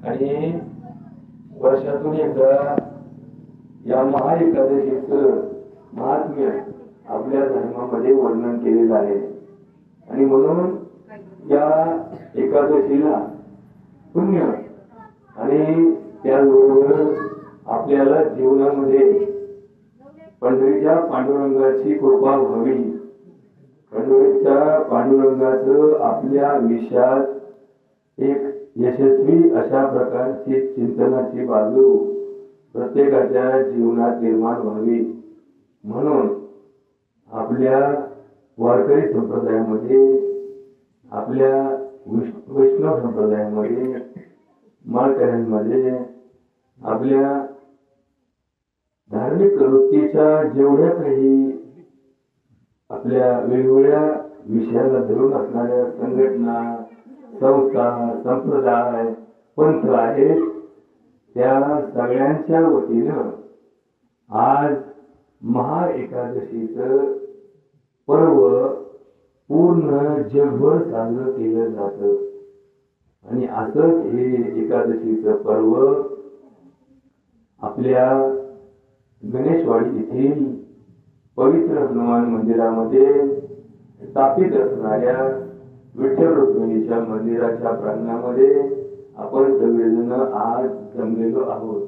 आणि वर्षातून एकदा या महाएकादशीचं महात्म्य आपल्या धर्मामध्ये वर्णन केलेलं आहे आणि म्हणून या एकादशीला पुण्य आणि त्याचबरोबर आपल्याला जीवनामध्ये पंढरीच्या पांडुरंगाची कृपा व्हावी, पंढरीच्या पांडुरंगाचं आपल्या आयुष्यात एक यशस्वी अशा प्रकारची चिंतनाची बाजू प्रत्येकाच्या जीवनात निर्माण व्हावी म्हणून आपल्या वारकरी संप्रदायामध्ये, आपल्या वैष्णव संप्रदायामध्ये, माळकऱ्यांमध्ये, आपल्या धार्मिक प्रवृत्तीच्या जेवढ्या काही आपल्या वेगवेगळ्या विषयाला धरून असणाऱ्या संघटना, संस्था, संप्रदाय, पंथ आहेत, त्या सगळ्यांच्या वतीनं आज महाएकादशीचं पर्व पूर्ण जगभर साजरं केलं जातं आणि असंच हे एकादशीचं पर्व आपल्या गणेशवाडी येथील पवित्र हनुमान मंदिरामध्ये स्थापित असणाऱ्या विठ्ठल रुक्मिणीच्या मंदिराच्या प्रांगणामध्ये आपण सगळेजण आज जमलेलो आहोत.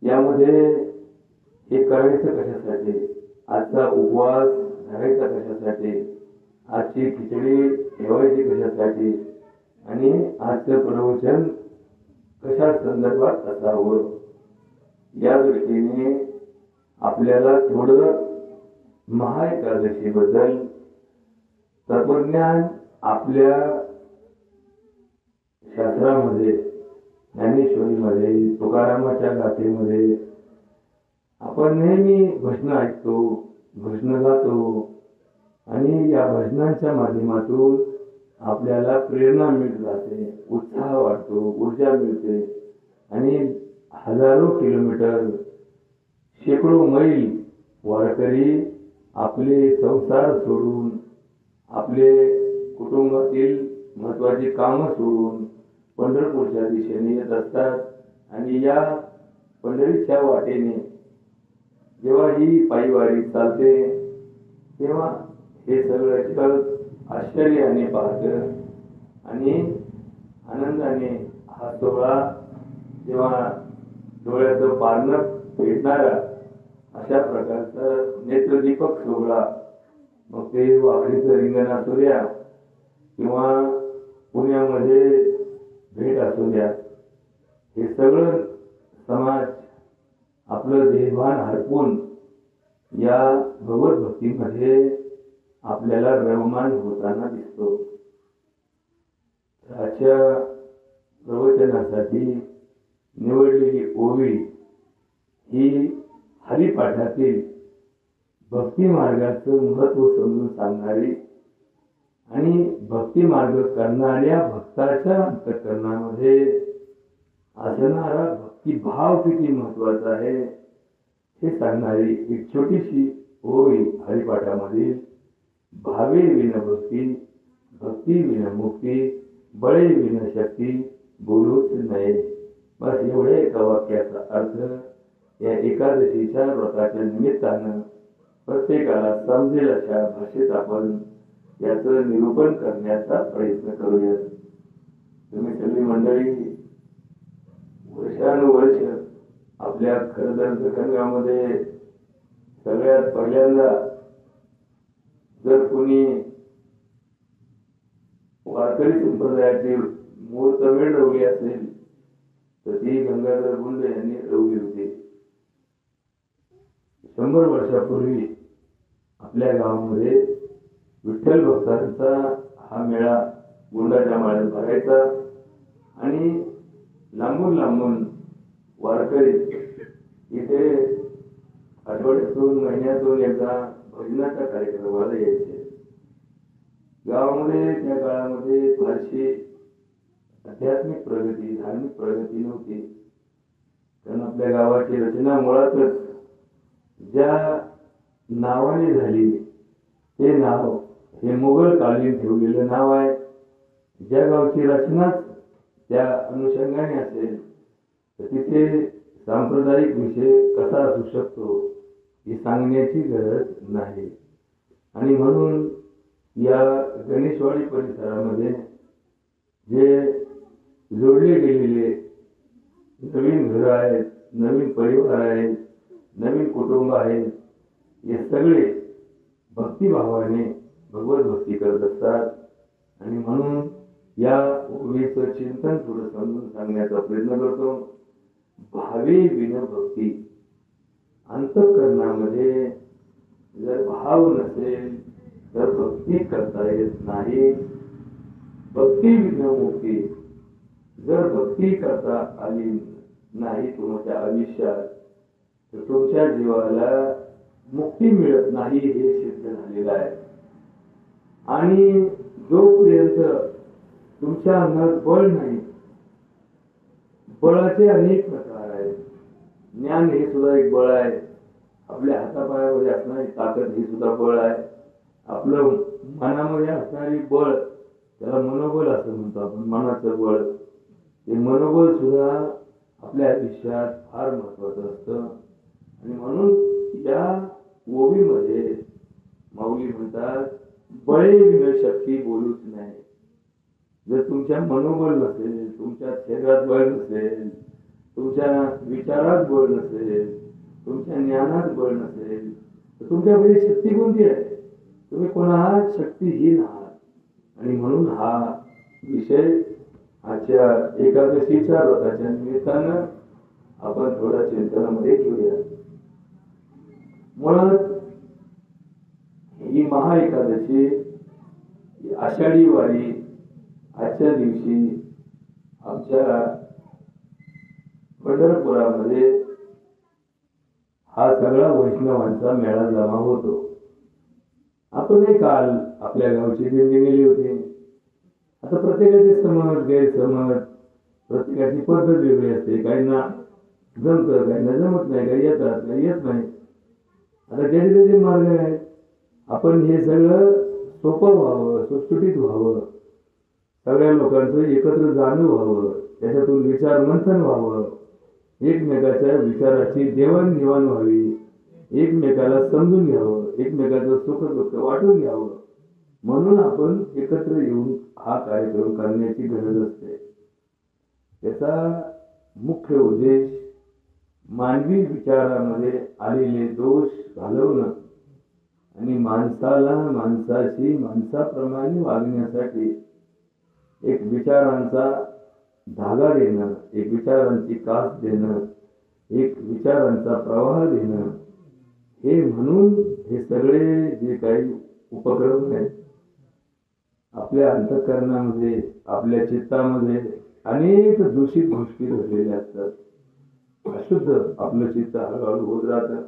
यामध्ये हे करायचं कशासाठी, आजचा उपवास धरायचा कशासाठी, आजची खिचडी ठेवायची कशासाठी आणि आजचं प्रवचन कशा संदर्भात असावं या दृष्टीने आपल्याला थोडं महाएकादशी बद्दल तत्वज्ञान आपल्या शास्त्रामध्ये, ज्ञानेश्वरीमध्ये, तुकारामाच्या गाथेमध्ये आपण नेहमी भजन ऐकतो, भजन गातो आणि या भजनांच्या माध्यमातून आपल्याला प्रेरणा मिळत जाते, उत्साह वाटतो, ऊर्जा मिळते आणि हजारो किलोमीटर, शेकडो मैल वारकरी आपले संसार सोडून, आपले कुटुंबातील महत्वाची कामं सोडून पंढरपूरच्या दिशेने येत असतात आणि या पंढरीच्या वाटेने जेव्हा ही पायीवारी चालते तेव्हा हे सगळं जग आश्चर्याने पाहतं आणि आनंदाने हा सोहळा जेव्हा डोळ्याचं पारणं भेटणारा अशा प्रकारचा नेत्रदीपक सोहळा, मग ते वाकडीचं रिंगण असू द्या किंवा पुण्यामध्ये भेट असू द्या, हे सगळं समाज आपलं देहभान हरपून या भगवत भक्तीमध्ये आपल्याला रममान होताना दिसतो. आजच्या प्रवचनासाठी निवडलेली ओवी ही हरिपाठातील भक्ती मार्गाचं महत्व समजून सांगणारी आणि भक्ती मार्ग करणाऱ्या भक्ताच्या अंतःकरणामध्ये असणारा भक्तिभाव किती महत्वाचा आहे हे सांगणारी एक छोटीशी ओवी हरिपाठामधील भावे विन भक्ती, भक्ती विन मुक्ती, बळे विन शक्ती, बोलूच नये. बस एवढ्या एका वाक्याचा अर्थ या एकादशीच्या व्रताच्या निमित्तानं प्रत्येकाला समजेल अशा भाषेत आपण याचं निरूपण करण्याचा प्रयत्न करूयात. तुम्ही सगळी मंडळी वर्षानुवर्ष आपल्या खरदर प्रसंगामध्ये सगळ्यात पहिल्यांदा जर कोणी वारकरी संप्रदायातील मुहूर्तमेढ रवली असेल तर ती गंगाधर गुंड यांनी रवली होती. 100 वर्षापूर्वी आपल्या गावामध्ये विठ्ठल भक्तांचा हा मेळा गुंडाच्या माळ्यात भरायचा आणि लांबून लांबून वारकरी इथे आठवड्यातून, महिन्यातून एकदा भजनाच्या कार्यक्रमाला यायचे. गावामध्ये त्या काळामध्ये फारशी आध्यात्मिक प्रगती, धार्मिक प्रगती नव्हती, कारण आपल्या गावाची रचना मुळातच ज्या नावाने झाली ते नाव हे मुघल कालीन ठेवलेलं नाव आहे. ज्या गावची रचनाच त्या अनुषंगाने असेल तर तिथे सांप्रदायिक विषय कसा असू शकतो हे सांगण्याची गरज नाही. आणि म्हणून या गणेशवाडी परिसरामध्ये जे जोडले गेलेले नवीन घरं आहेत, नवीन परिवार आहेत, नवीन कुटुंब आहेत, हे सगळे भक्तिभावाने भगवत भक्ती करत असतात. आणि म्हणून या ओवीचं चिंतन थोडं समजून सांगण्याचा प्रयत्न करतो. भावे विन भक्ती, अंतःकरणामध्ये जर भाव नसेल तर भक्ती करता येत नाही. भक्ती विन मुक्ती, जर भक्ती करता आली नाही तुमच्या आयुष्यात तर तुमच्या जीवाला मुक्ती मिळत नाही, हे सिद्ध झालेलं आहे. आणि जोपर्यंत तुमच्या अंगात बळ नाही, बळाचे अनेक प्रकार आहेत. ज्ञान हे सुद्धा एक बळ आहे. आपल्या हातापायामध्ये असणारी ताकद ही सुद्धा बळ आहे. आपलं मनामध्ये असणारी बळ, त्याला मनोबल असं म्हणतो आपण, मनाचं बळ. ते मनोबल सुद्धा आपल्या आयुष्यात फार महत्वाचं असतं. आणि म्हणून या ओवीमध्ये माऊली म्हणतात, बळे विन शक्ती बोलूच नाही. जर तुमच्या मनोबल नसेल, तुमच्या शरीरात बळ नसेल, तुमच्या विचारात बळ नसेल, तुमच्या ज्ञानात बळ नसेल तर तुमच्याकडे शक्ती कोणती आहे? तुम्ही कोणाला शक्तीहीन आहात. आणि म्हणून हा विषय आजच्या एकादशीच्या व्रताच्या निमित्तानं आपण थोडा चिंतनामध्ये घेऊया. मुळात ही महाएकादशी, आषाढी वारी आजच्या दिवशी आमच्या पंढरपुरामध्ये हा सगळा वैष्णवांचा मेळा जमा होतो. आपणही काल आपल्या गावची दिंडी गेली होती. आता प्रत्येकाचे समज गैरसमज, प्रत्येकाची पद्धत वेगळी असते. काहींना जमतं, काहींना जमत नाही, काही येतात, काही येत नाही. आता ज्याचे त्याचे मार्ग आहेत. आपण हे सगळं सोपं व्हावं, सुटसुटीत व्हावं, सगळ्या लोकांचं एकत्र जाणं व्हावं, त्याच्यातून विचार मंथन व्हावं, एकमेकाच्या विचाराची देवाणघेवाण व्हावी, एकमेकाला समजून घ्यावं, एकमेकाचं सुख दुःख वाटून घ्यावं, म्हणून आपण एकत्र येऊन हा कार्यक्रम करण्याची गरज असते. त्याचा मुख्य उद्देश मानवी विचारामध्ये आलेले दोष घालवणं आणि माणसाला माणसाशी माणसाप्रमाणे वागण्यासाठी एक विचारांचा धागा देणं, एक विचारांची कास देणं, एक विचारांचा प्रवाह देणं, हे म्हणून हे सगळे जे काही उपक्रम आहेत आपल्या अंतःकरणामध्ये, आपल्या चित्तामध्ये अनेक दूषित गोष्टी घडलेल्या असतात. अशुद्ध आपलं चित्त हळूहळू होत राहतं.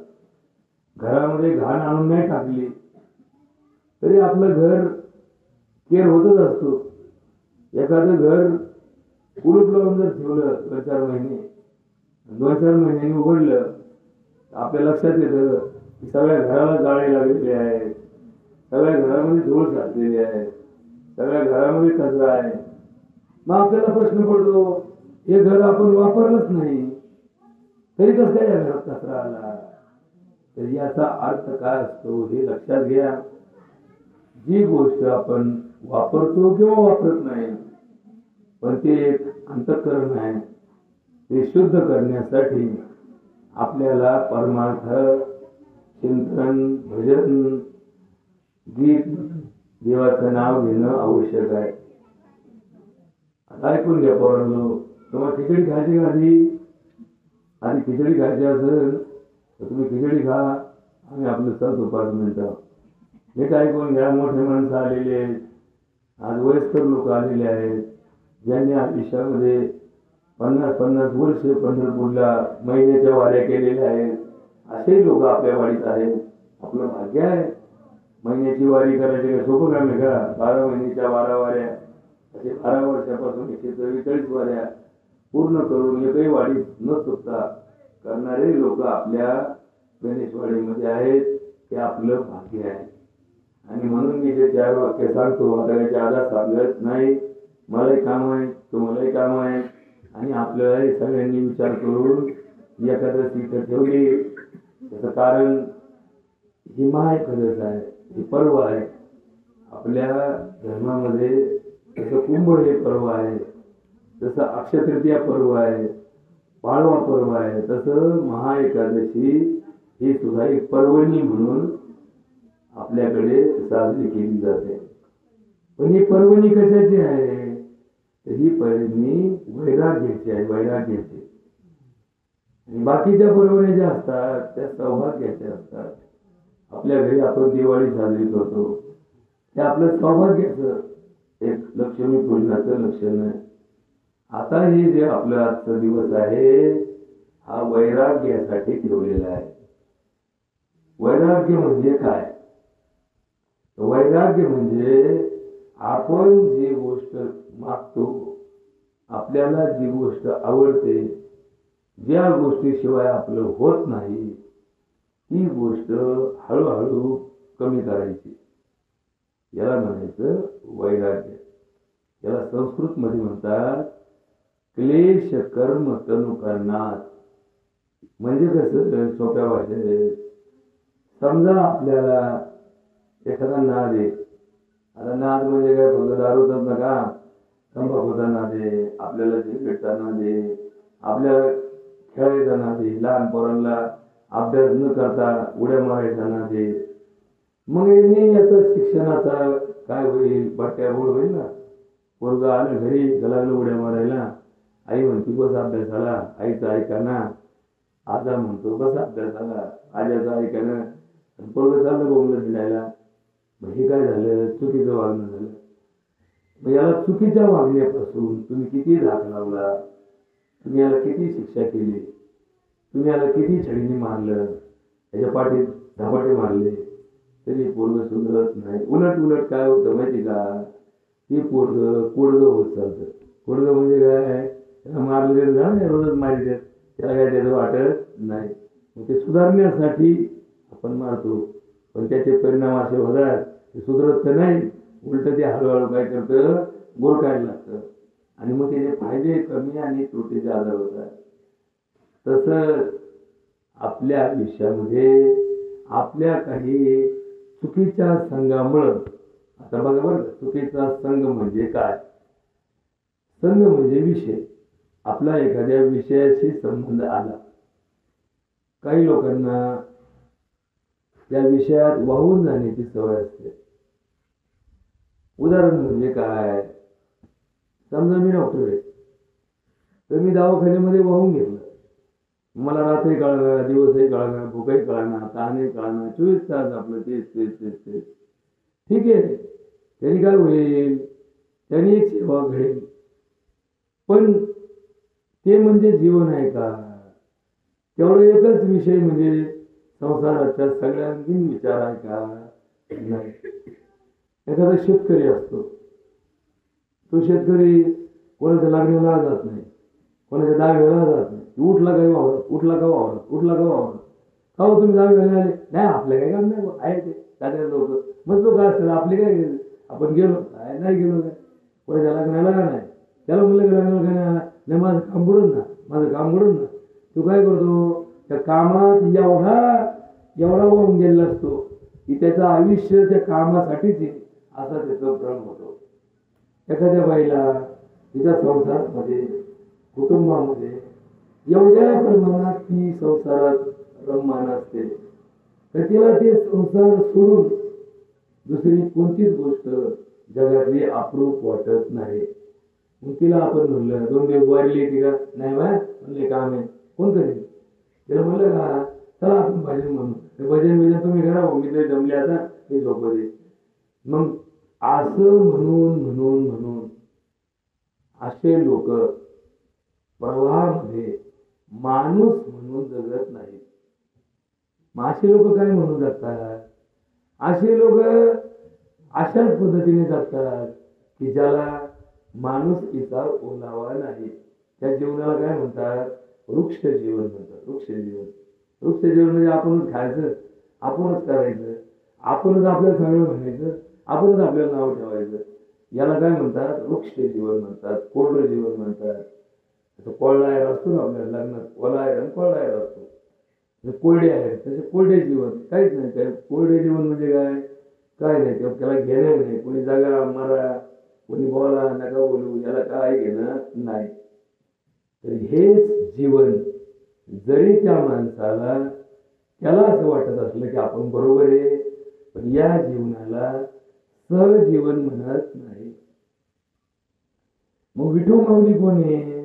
घरामध्ये घाण आणून नाही टाकली तरी आपलं घर केर होतच असतो. एखादं घर कुलूप लावून जर ठेवलं 2-4 महिने, 2-4 महिन्यांनी उघडलं आपल्या लक्षात येतं की सगळ्या घराला जाळे लागलेले आहेत, सगळ्या घरामध्ये धूळ साचलेली आहे, सगळ्या घरामध्ये कचरा आहे. मग आपल्याला प्रश्न पडतो, हे घर आपण वापरलंच नाही तरी कसं काय या घरात कचरा आला? तर याचा अर्थ काय असतो हे लक्षात घ्या. जी गोष्ट आपण वापरतो किंवा वापरत नाही, पण ते एक अंतःकरण आहे. ते शुद्ध करण्यासाठी आपल्याला परमार्थ चिंतन, भजन, गीत, देवाचं नाव घेणं आवश्यक आहे. आता ऐकून घ्या पोरांनो, तुम्हाला खिचडी खायची का आधी खिचडी खायची असेल तर तुम्ही खिचडी खा, आम्ही आपलं चालतो 5 मिनिटं. हे काय ऐकून घ्या. मोठे माणसं आलेले आहेत, आज वयस्कर लोक आलेले आहेत, ज्यांनी आयुष्यामध्ये 50-50 वर्ष पंढरपूरला महिन्याच्या वाऱ्या केलेल्या आहेत. असे लोक आपल्या वाडीत आहेत. आपलं भाग्य आहे. महिन्याची वारी करायची काय सोपं काम आहे का? 12 महिन्याच्या 12 वाऱ्या, असे 12 वर्षापासून 144 वाऱ्या पूर्ण करून एकही वाढीत न चुकता करणारे लोक आपल्या गणेशवाडीमध्ये आहेत. ते आपलं भाग्य आहे. आणि म्हणून मी जे 4 वाक्य सांगतो, आता याच्या आधार सांगत नाही. मलाही काम आहे, तुम्हालाही काम आहे आणि आपल्यालाही सगळ्यांनी विचार करून एकादशी इथं ठेवली. त्याचं कारण ही महाएकादश आहे, हे पर्व आहे. आपल्या धर्मामध्ये जसं कुंभ हे पर्व आहे, जसं अक्षय तृतीया पर्व आहे, पाडवा पर्व आहे, तसं महाएकादशी ही सुद्धा एक पर्वणी म्हणून आपल्याकडे साजरी केली जाते. पण ही पर्वणी कशाची आहे? तर ही पर्वणी वैराग्याची आहे, वैराग्याची. आणि बाकीच्या पर्वणी ज्या असतात त्या सौभाग्याच्या असतात. आपल्या घरी आपण दिवाळी साजरी करतो, ते आपलं सौभाग्याचं एक लक्ष्मीपूजनाचं लक्षण आहे. आता हे जे आपलं आजचा दिवस आहे हा वैराग्यासाठी ठेवलेला आहे. वैराग्य म्हणजे काय? वैराग्य म्हणजे आपण जी गोष्ट मागतो, आपल्याला जी गोष्ट आवडते, ज्या गोष्टीशिवाय आपलं होत नाही ती गोष्ट हळूहळू कमी करायची, याला म्हणायचं वैराग्य. याला संस्कृत मध्ये म्हणतात क्लेश कर्म तनु करणात. म्हणजे कसं, सोप्या भाषेत समजा आपल्याला एखादा नाद आहे. आता नाद म्हणजे काय, फक्त दारूचाच नका, तंबाखूचा नाद आहे, आपल्याला सिगरेटचा नाद आहे, आपल्याला खेळायचा नाद आहे, लहान पोरांना अभ्यास न करता उड्या मारायचा नाद आहे. मग याचा शिक्षणाचा काय होईल? बट्ट्या रोड होईल ना. पोरगं आलं घरी, लागलं उड्या मारायला, आई म्हणते बस अभ्यासाला, आईचं ऐका ना. आजा म्हणतो बस अभ्यासाला, आजाचं ऐका ना. पोरगं चाललं बोंबलं फिरायला. हे काय झालं? चुकीचं वागणं झालं. मग याला चुकीच्या वागण्यापासून तुम्ही किती धाक लावला, तुम्ही याला किती शिक्षा केली, तुम्ही याला किती छडीने मारलं, त्याच्या पाठीत धाबाटे मारले, तरी पोरगं सुधरत नाही. उलट उलट काय होतं माहिती का? ते पोरगं कोडगं होत चालतं. कोडगं म्हणजे काय? त्याला मारलं गेलं ना, रोजच मारी देत, त्याला काय त्याचं वाटत नाही. मग ते सुधारण्यासाठी आपण मारतो, पण त्याचे परिणाम असे होतात ते सुधरत तर नाही, उलट ते हळूहळू काय करतं, गोरकायला लागतं आणि मग त्याचे फायदे कमी आणि त्रुटीचे आजार होतात. तसं आपल्या आयुष्यामध्ये आपल्या काही चुकीच्या संघामुळं, आता बघा बरं, चुकीचा संघ म्हणजे काय? संघ म्हणजे विषय. आपला एखाद्या विषयाशी संबंध आला, काही लोकांना त्या विषयात वाहून जाण्याची सवय असते. उदाहरण म्हणजे काय? समजा मी डॉक्टर आहे, तर मी दवाखान्यामध्ये वाहून घेतलं. मला रात्री कळणार, दिवसही कळणार, भूकही कळणार, ताणही कळणार, 24 तास आपलं तेच तेच तेच तेच. ठीक आहे, त्यांनी काय होईल? त्यांनी एक सेवा घडेल. पण ते म्हणजे जीवन आहे का? तेवढं एकच विषय म्हणजे संसाराच्या सगळ्यांनी विचार आहे का? नाही. एखादा शेतकरी असतो, तो शेतकरी कोणाच्या लागण्याला जात नाही, कोणाच्या दाव्याला जात नाही. उठला काय वावरत, उठला का वावरत, उठला का वावरत. का हो तुम्ही दावे घालून आले? नाही, आपलं काय काम नाही आहे ते साधारण लोक. मग लोक असतात आपले काय गेले, आपण गेलो काय नाही गेलो काय, कोणाच्या लागण्याला नाही. त्याला म्हणलं की लागण्याला काय नाही, माझं काम बुडून ना, माझं काम बुडून ना. तू काय करतो? त्या कामात एवढा वाहून गेलेला असतो की त्याचं आयुष्य त्या कामासाठीच असा त्याचा भ्रम होतो. एखाद्या बाईला तिच्या संसारामध्ये, कुटुंबामध्ये एवढ्या प्रमाणात ती संसारात रममाण असते तर तिला ते संसार सोडून दुसरी कोणतीच गोष्ट जगातली अप्रूप वाटत नाही. मग तिला आपण म्हणलं 2 दिवस वाढली ती का नाही, बा म्हणले काम आहे, कोण करेल? तिला म्हणलं का चला आपण भजन म्हणू, भजन तुम्ही करा, मी तरी जमले आता हे झोपू दे. मग असं म्हणून म्हणून म्हणून असे लोक प्रवाहामध्ये माणूस म्हणून जगत नाही. मग असे लोक काय म्हणून जगतात? असे लोक अशाच पद्धतीने जगतात की ज्याला माणुसकीचा ओलावा नाही. त्या जीवनाला काय म्हणतात? वृक्ष जीवन म्हणतात. वृक्ष जीवन. वृक्ष जीवन म्हणजे आपणच खायचं, आपणच करायचं, आपणच आपल्याला सगळं म्हणायचं, आपणच आपल्याला नाव ठेवायचं. याला काय म्हणतात, वृक्ष जीवन म्हणतात, कोरडं जीवन म्हणतात. कोरडा आयर असतो ना आपल्या लग्नात, ओला आयर आणि कोरडा आयर असतो. कोरडे आहे तसे कोरडे जीवन काहीच नाही. त्या कोरडे जीवन म्हणजे काय नाही, त्याला घेणं नाही. कोणी जागा मारा, कोणी बोला नका बोलू, याला काय घेणं नाही. तर हेच जीवन जरी त्या माणसाला त्याला असं वाटत असलं की आपण बरोबर आहे, पण या जीवनाला सहजीवन म्हणत नाही. मग विठू माऊली कोण आहे?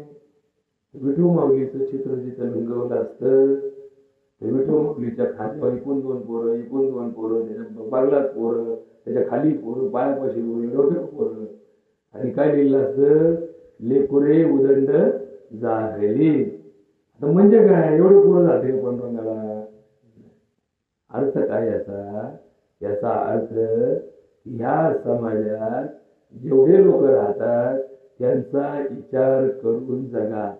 विठू माऊलीचं चित्र जिथं रंगवलं असतं, तर विठू माऊलीच्या खांद्यावर एकूण 2 पोरं, एकूण 2 पोरं, त्याच्या बागलात पोरं, त्याच्या खाली पोरं, पायापाशी पोरं, डोक्यात पोरं, आणि काय लिहिलं असतं, लेकुरे उदंड झालेली. आता म्हणजे काय, एवढे पोरं जाते पांडुरंगाला? अर्थ काय याचा? याचा अर्थ ह्या समाजात जेवढे लोक राहतात त्यांचा विचार करून जगा.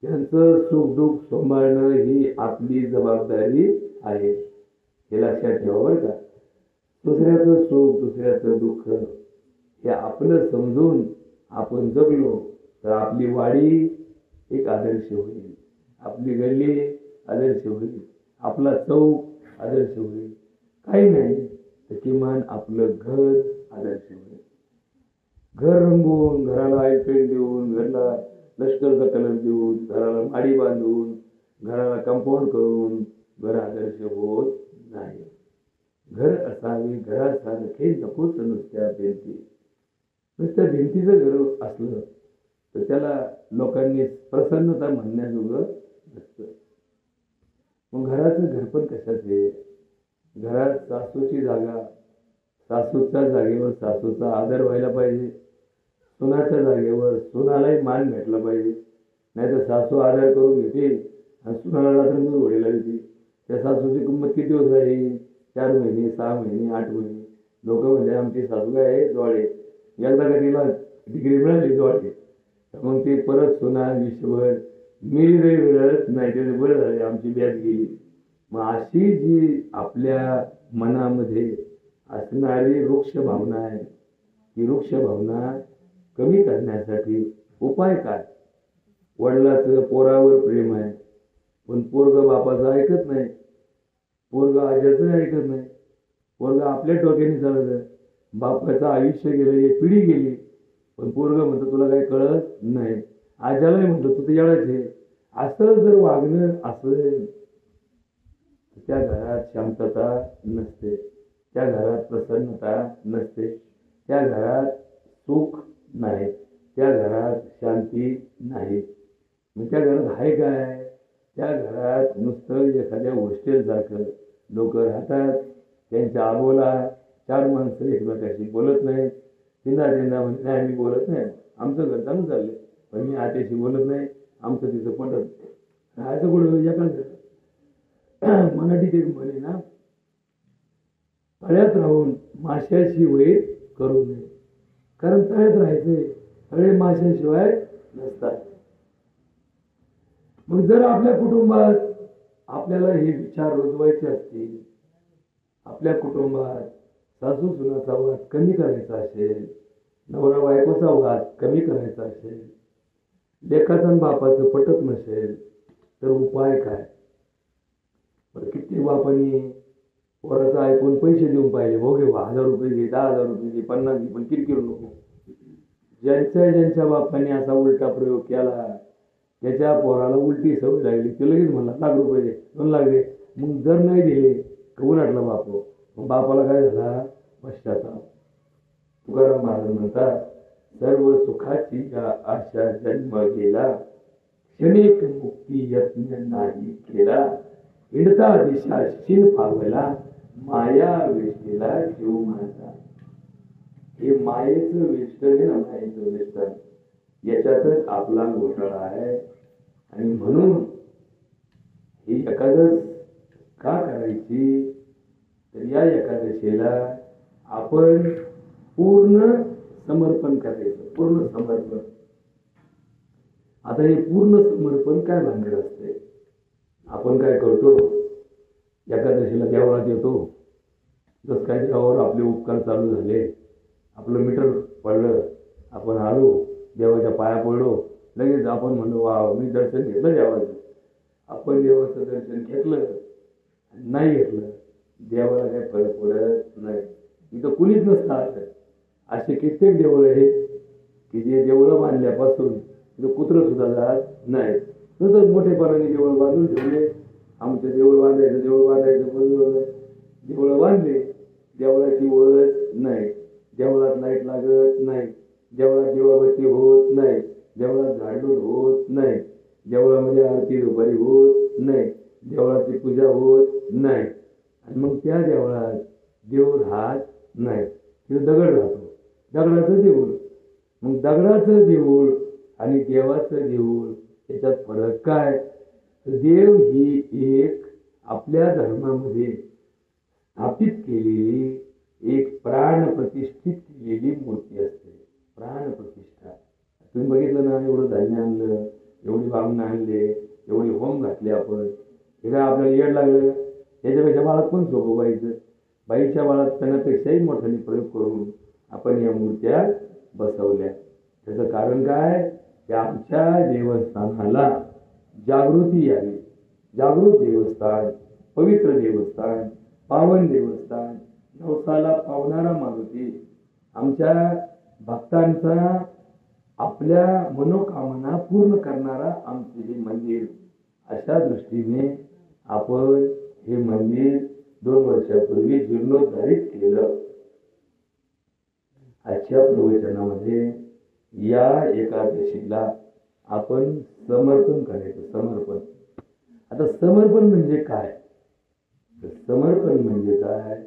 त्यांचं सुखदुःख सांभाळणं ही आपली जबाबदारी आहे, हे लक्षात ठेवा बरं का. दुसऱ्याचं सुख, दुसऱ्याचं दुःख हे आपलं समजून आपण जगलो तर आपली वाडी एक आदर्श होईल, आपली गल्ली आदर्श होईल, आपला चौक आदर्श होईल. काही नाही तर किमान आपलं घर आदर्श होईल. घर रंगवून, घराला ऑइल पेंट देऊन, घराला लष्करचा कलर देऊन, घराला माडी बांधून, घराला कंपाऊंड करून घर आदर्श होत नाही. घर असावे घरासारखे नकोच नुसत्या भिंती. नुसत्या भिंतीचं घर असलं तर त्याला लोकांनी प्रसन्नता म्हणण्याजोगं नसतं. मग घराचं घर पण कशाचे? घरात सासूची जागा, सासूच्या जागेवर सासूचा आदर व्हायला पाहिजे. सुनाच्या जागेवर सुनालाही मान भेटला पाहिजे. नाहीतर सासू आदर करून घेते आणि सुनाला रात्रंदिवस घोडीला देते. त्या सासूची किंमत किती दिवस राहील? 4 महिने, 6 महिने, 8 महिने. लोक म्हणजे आमची सासू काय जोडे, एकदा का तिला डिग्री मिळाली जोडे, मग ते परत सुना विश्वभर मिळी जरी मिळत नाही ते बरं झाले, आमची बॅच गेली. मग अशी जी आपल्या मनामध्ये असणारी वृक्ष भावना आहे, ती वृक्ष भावना कमी करण्यासाठी उपाय काय? वडिलाचं पोरावर प्रेम आहे, पण पोरग बापाचं ऐकत नाही, पोरग आज्याचं ऐकत नाही, पोरग आपल्या डोक्याने चालत आहे. बापाचं आयुष्य गेलं, एक पिढी गेली, पण पोरग म्हणतं तुला काही कळत नाही. आज्यालाही म्हणतो तू तर येडाच आहे. असं जर वागणं असेल त्या घरात शांतता नसते, त्या घरात प्रसन्नता नसते, त्या घरात सुख नाही, त्या घरात शांती नाही. मग त्या घरात आहे काय? त्या घरात नुसतं एखाद्या हॉस्टेलसारखं लोक राहतात. त्यांच्या आबोला 4 माणसं एकमेकाशी बोलत नाही. तिंदा म्हणजे नाही आम्ही बोलत नाही, आमचं घर चांगलं चाललंय, पण मी आत्याशी बोलत नाही, आमचं तिचं पटत राहायचं कुठं एकाच. मराठीत एक म्हणे ना, तळ्यात राहून माशाशी वैर करू नये. कारण तळ्यात राहायचंय, तळे माशाशिवाय नसतात. मग जर आपल्या कुटुंबात आपल्याला हे विचार रुजवायचे असतील, आपल्या कुटुंबात सासू सुनाचा वाद कमी करायचा असेल, नवरा बायकोचा वाद कमी करायचा असेल, लेकाचं आणि बापाचं पटत नसेल, तर उपाय काय? किती बापांनी पोराचं ऐकून पैसे देऊन पाहिले, हो घे 1000 रुपये घे, 10,000 रुपये घे, 50 घे, पण किरकिर नको. ज्यांच्या बापाने असा उलटा प्रयोग केला त्याच्या पोराला उलटी सवय लागली, ते लगेच म्हणला 1 लाख रुपये दे, 2 लाख दे. मग जर नाही दिले तर उलटला बापो. मग बापाला काय झाला? पश्चाताप. तुकाराम महाराज म्हणतात, सर्व सुखाची या आशा जन्म गेला, क्षणिक मुक्ती यत्न नाही केला, हिंडता दिशा शिन फावला, माया वेष्टीला जीव माझा. हे मायेचं वेष्टन आहे ना, मायेचं वेष्टन, याच्यातच आपला घोटाळा आहे. आणि म्हणून ही एकादश का करायची? तर या एकादशीला आपण पूर्ण समर्पण करायचं, पूर्ण समर्पण. आता हे पूर्ण समर्पण काय भानगड असते? आपण काय करतो? एकादशीला देवळात येतो, जस काय देवावर आपले उपकार चालू झाले, आपलं मीटर पडलं, आपण आलो, देवाच्या पाया पडलो, लगेच आपण म्हणलो वा मी दर्शन घेतलं देवाचं. आपण देवाचं दर्शन घेतलं नाही घेतलं, देवाला काही फरक पडत नाही. इथं कुणीच नसतं. असे कित्येक देवळ आहेत की जे देवळं बांधल्यापासून तिथं कुत्रं सुद्धा जात नाही. तसंच मोठेपणाने देवळ बांधून ठेवले. आमचं देवळ बांधायचं पण देवळं बांधले, देवळाची ओळख नाही, देवळात लाईट लागत नाही, देवळात दिवाबत्ती होत नाही, देवळात झाडलोट होत नाही, देवळामध्ये आरती दुपारी होत नाही, देवळाची पूजा होत नाही. आणि मग त्या देवळात देव राहत नाही, तिथं दगड राहतो, दगडाचं देऊळ. मग दगडाचं देऊळ आणि देवाचं देऊळ याच्यात फरक काय? देव ही एक आपल्या धर्मामध्ये स्थापित केलेली एक प्राण प्रतिष्ठित केलेली मूर्ती असते. प्राण प्रतिष्ठा. तुम्ही बघितलं ना, एवढं धान्य आणलं, एवढी बांगणं आणले, एवढी होम घातले आपण, हे काय आपल्याला येड लागलं? त्याच्यापेक्षा बाळात पण सोपं व्हायचं. बाईच्या बाळात त्यापेक्षाही मोठ्याने प्रयोग करून आपण या मूर्त्या बसवल्या. त्याचं कारण काय? की आमच्या देवस्थानाला जागृती यावी. जागृत देवस्थान, पवित्र देवस्थान, पावन देवस्थान, नवसाला पावणारा मारुती, आमच्या भक्तांचा आपल्या मनोकामना पूर्ण करणारा आमचे हे मंदिर. अशा दृष्टीने आपण हे मंदिर 2 वर्षापूर्वी जीर्णोद्धारित केलं. आजच्या प्रवचनामध्ये या एकादशीला आपण समर्पण करायचं. समर्पण. आता समर्पण म्हणजे काय? समर्पण म्हणजे काय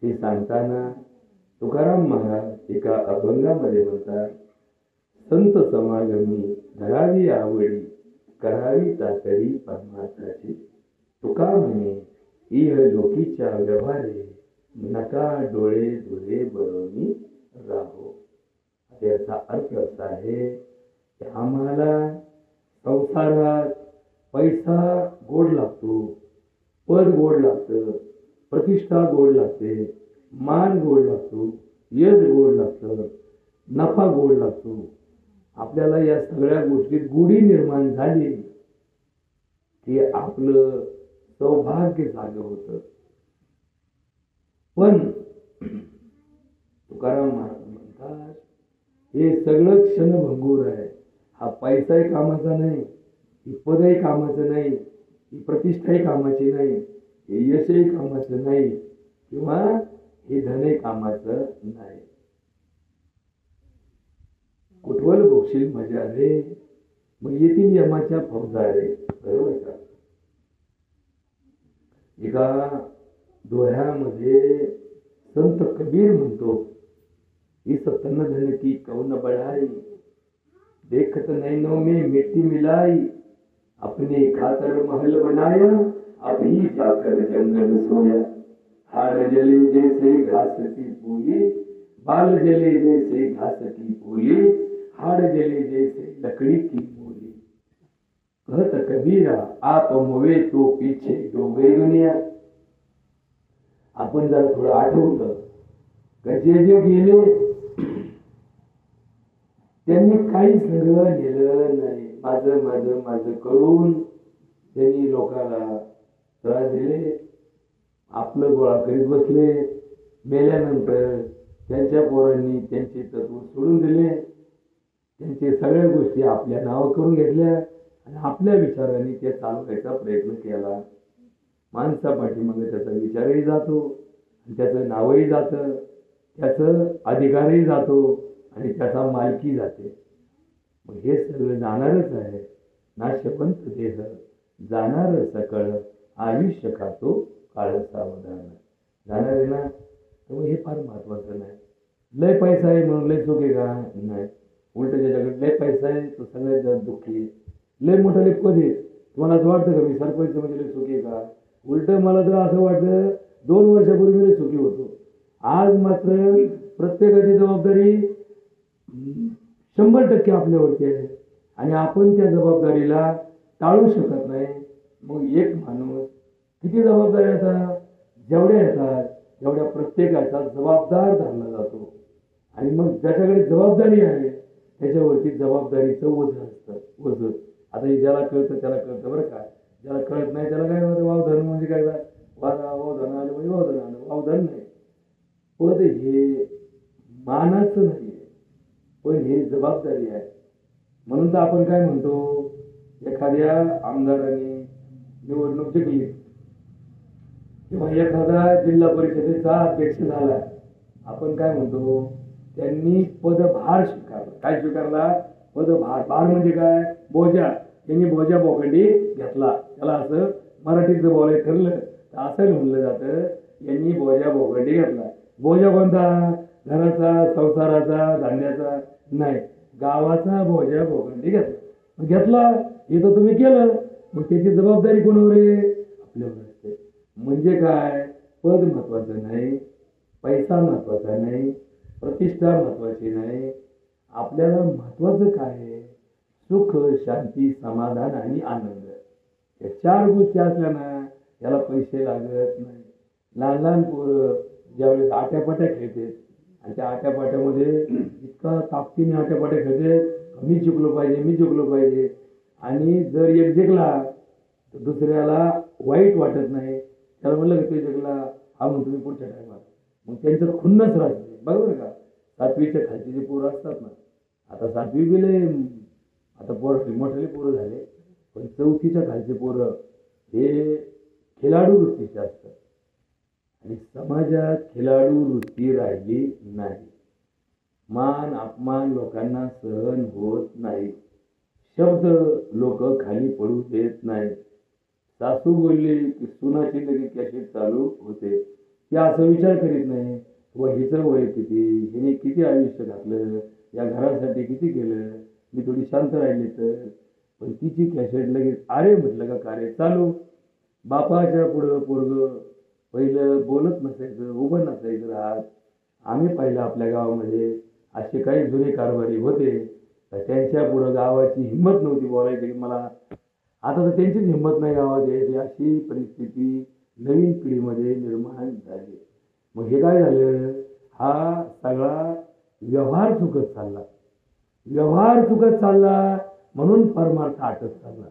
हे सांगताना तुकाराम महाराज एका अभंगामध्ये म्हणतात, संत समागमी धरावी आवडी, करावी तातडी परमार्थाची. तुका म्हणे इह लोकीच्या व्यवहारे, नका डोळे दुरे बरोनी राहो. याचा अर्थ असा आहे की आम्हाला संसारात पैसा गोड लागतो, पद गोड लागतं, प्रतिष्ठा गोड लागते, मान गोड लागतो, यश गोड लागतं, नफा गोड लागतो. आपल्याला या सगळ्या गोष्टीत गोडी निर्माण झाली की आपलं सौभाग्य जागं होतं. पण तुकाराम महाराज म्हणतात हे सगळं क्षणभंगूर आहे. हा पैसाही कामाचा नाही, ही पदही कामाचं नाही, ही प्रतिष्ठाही कामाची नाही, हे यशही कामाचं नाही, किंवा हे धनही कामाचं नाही. कुठवल भोगशील मजा रे, मग येतील यमाच्या फौजा रे. बरोबर का? एका दोह्यामध्ये संत कबीर म्हणतो, इस तन धन की कौन बढ़ाई, देखत नहीं नो में मिट्टी मिलाई, अपने खातर महल बनाया, अभी जाकर जंगल सोया. हार जले जैसे घास की पूली, बाल जले जैसे घास की पूली, हाड़ जले जैसे लकड़ी की मूली. कहत कबीरा आप मोवे तो पीछे डोबे दुनिया. आपण जर थोडं आठवलं का जे जे गेले त्यांनी काही सगळं नेलं नाही. माझं माझं माझं करून त्यांनी लोकांना त्रास दिले, आपलं गोळा करीत बसले. मेल्यानंतर त्यांच्या पोरांनी त्यांचे तत्व सोडून दिले, त्यांचे सगळ्या गोष्टी आपल्या नाव करून घेतल्या आणि आपल्या विचारांनी ते चालवायचा प्रयत्न केला. माणसा पाठीमागे त्याचा विचारही जातो, त्याचं नावही जातं, त्याचं अधिकारही जातो आणि त्याचा मालकी जाते. मग हे सगळं जाणारच आहे. नाशवंत देह जाणार सकळ, आयुष्य खातो काळ सावधान. जाणार आहे ना, तर मग हे फार महत्वाचं नाही. लय पैसा आहे म्हणून लय सुख आहे का? नाही. उलट ज्याच्याकडे लय पैसा आहे तो सगळ्यात जास्त दुःखी आहे. लय मोठा लय पद आहे, तुम्हाला असं वाटतं का मी सरपंच म्हणजे लय सुखी आहे का? उलट मला तर असं वाटतं 2 वर्षापूर्वी लय सुखी होतो. आज मात्र प्रत्येकाची जबाबदारी 100% आपल्यावरती आहे आणि आपण त्या जबाबदारीला टाळू शकत नाही. मग एक माणूस किती जबाबदारी येतात? जेवढ्या येतात तेवढ्या प्रत्येकाचा जबाबदार धरला जातो आणि मग ज्याच्याकडे जबाबदारी आहे त्याच्यावरती जबाबदारीचं ओझं असतं, ओझं. आता हे ज्याला कळतं त्याला कळतं बरं का, ज्याला कळत नाही त्याला काय म्हणतं वावधन म्हणजे काय, वावधन आलं म्हणजे वावधन आलं, वावधन नाही. पण हे मानाचं नाहीये, पण हे जबाबदारी आहे. म्हणून तर आपण काय म्हणतो, एखाद्या आमदाराने निवडणूक जिंकली किंवा एखादा जिल्हा परिषदेचा अध्यक्ष झाला, आपण काय म्हणतो त्यांनी पदभार स्वीकारला. काय स्वीकारला? पदभार. भार म्हणजे काय? बोजा. त्यांनी बोजा बोखंडी घेतला. त्याला असं मराठीत जर बोलायचं ठरलं तर असं म्हणलं जातं, यांनी बोजा बोखंडी घेतला. बोजा कोणता? घराचा, संसाराचा, धान्याचा नाही, गावाचा बोजा बोखंडी घेतला. घेतला हे तर तुम्ही केलं, मग त्याची जबाबदारी कोणावर आहे? आपल्यावर असते. म्हणजे काय? पद महत्वाचं नाही, पैसा महत्वाचा नाही, प्रतिष्ठा महत्वाची नाही. आपल्याला महत्वाचं काय आहे? सुख, शांती, समाधान आणि आनंद. या 4 गोष्टी असल्या ना याला पैसे लागत नाही. लहान लहान पोरं ज्यावेळेस आट्यापाट्या खेळतात आणि त्या आट्यापाट्यामध्ये इतका ताकदीने आट्यापाट्या खेळतात, मी जिंकलो पाहिजे, मी जिंकलो पाहिजे. आणि जर एक जिंकला तर दुसऱ्याला वाईट वाटत नाही. त्याला म्हणलं की ते जिंकला, हा म्हणतो मी पुढच्या टायमाला. मग त्यांचं खुन्नस राहते. बरोबर का? 7वीच्या खालची जे पोरं असतात ना, आता 7वी गेले, आता मोठे पोरं झाले, पण 4थीच्या खालचे पोरं हे खिलाडू वृत्तीचे असतात. आणि समाजात खिलाडू वृत्ती राहिली नाही. मान अपमान लोकांना सहन होत नाही. शब्द लोक खाली पडू देत नाही. सासू बोलली की सुनाची लगेच कॅसेट चालू होते. ती असं विचार करीत नाही व हिचं वय किती, हिने किती आयुष्य घातलं, या घरासाठी किती केलं, मी थोडी शांत राहिली तर. पण तिची कॅसेट लगेच अरे म्हटलं का कार्य चालू. बापाच्या पुढं पोरग पहिलं बोलत नसायचं, उभं नसायचं राहत. आम्ही पाहिलं आपल्या गावामध्ये असे काही जुने कारभारी होते, तर त्यांच्या पुढं गावाची हिंमत नव्हती बोलायची की मला. आता तर त्यांचीच हिंमत नाही गावात यायची. अशी परिस्थिती नवीन पिढीमध्ये निर्माण झाली. मग हे काय झालं? हा सगळा व्यवहार चुकत चालला. व्यवहार चुकत चालला म्हणून परमार्थ आटत चालला.